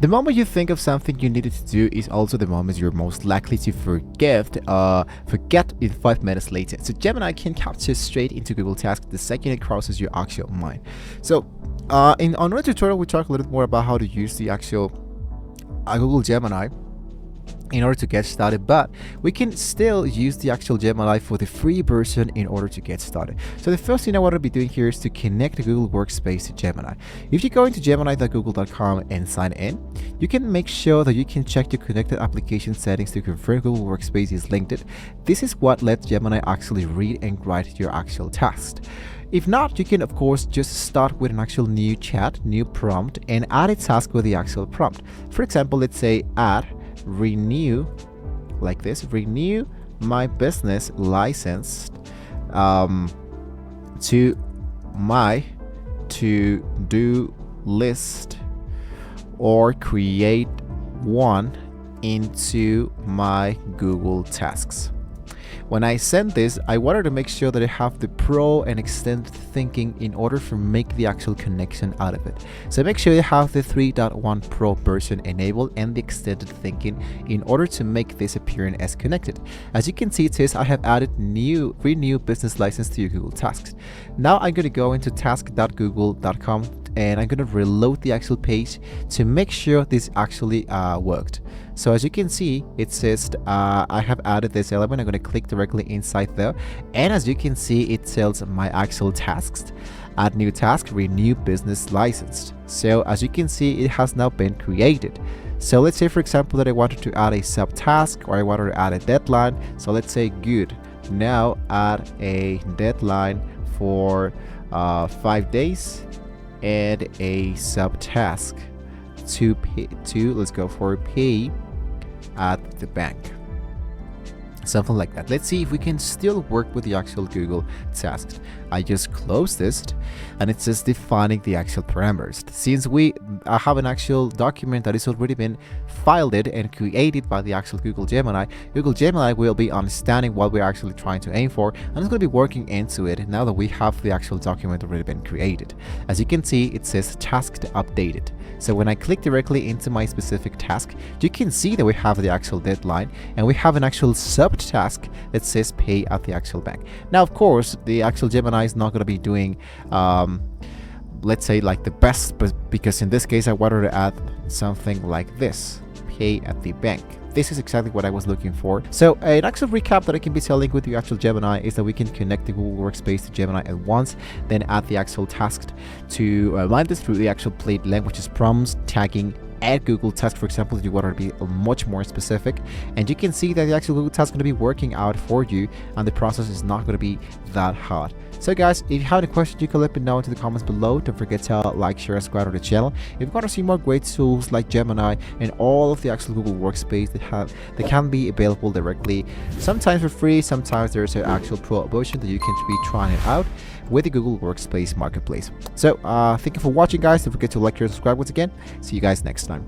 The moment you think of something you needed to do is also the moment you're most likely to forget in 5 minutes later. So Gemini can capture straight into Google Tasks the second it crosses your actual mind. So in another tutorial, we talk a little more about how to use the actual Google Gemini in order to get started, but we can still use the actual Gemini for the free version in order to get started. So the first thing I want to be doing here is to connect the Google Workspace to Gemini. If you go into gemini.google.com and sign in, you can make sure that you can check your connected application settings to confirm Google Workspace is linked. This is what lets Gemini actually read and write your actual tasks. If not, you can of course just start with an actual new chat, new prompt, and add a task with the actual prompt. For example, let's say add renew, like this, renew my business license to my to-do list, or create one into my Google Tasks. When I send this, I wanted to make sure that I have the pro and extended thinking in order to make the actual connection out of it. So make sure you have the 3.1 Pro version enabled and the extended thinking in order to make this appearing as connected. As you can see, it says I have added renew business license to your Google Tasks. Now I'm going to go into task.google.com and I'm going to reload the actual page to make sure this actually worked. So as you can see, it says I have added this element. I'm going to click directly inside there, and as you can see, it tells my actual tasks, add new task, renew business license. So as you can see, it has now been created. So let's say, for example, that I wanted to add a subtask, or I wanted to add a deadline. So let's say good, now add a deadline for 5 days and a subtask to let's go for pay at the bank, something like that. Let's see if we can still work with the actual Google Tasks. I just close this, and it says defining the actual parameters. Since we have an actual document that is already been filed and created by the actual Google Gemini will be understanding what we're actually trying to aim for, and it's going to be working into it now that we have the actual document already been created. As you can see, it says task updated. So when I click directly into my specific task, you can see that we have the actual deadline, and we have an actual subtask that says pay at the actual bank. Now, of course, the actual Gemini is not going to be doing let's say like the best, but because in this case I wanted to add something like this, pay at the bank. This is exactly what I was looking for. So an actual recap that I can be telling with the actual Gemini is that we can connect the Google Workspace to Gemini at once, then add the actual task to run this through the actual plain languages, prompts, tagging, add Google Tasks, for example, if you want to be much more specific, and you can see that the actual Google Task is going to be working out for you, and the process is not going to be that hard. So guys, if you have any questions, you can let me know into the comments below. Don't forget to like, share, and subscribe to the channel. If you want to see more great tools like Gemini and all of the actual Google Workspace that can be available directly, sometimes for free, sometimes there's an actual pro version that you can be trying it out with the Google Workspace Marketplace. So thank you for watching, guys. Don't forget to like, share, and subscribe once again. See you guys next time.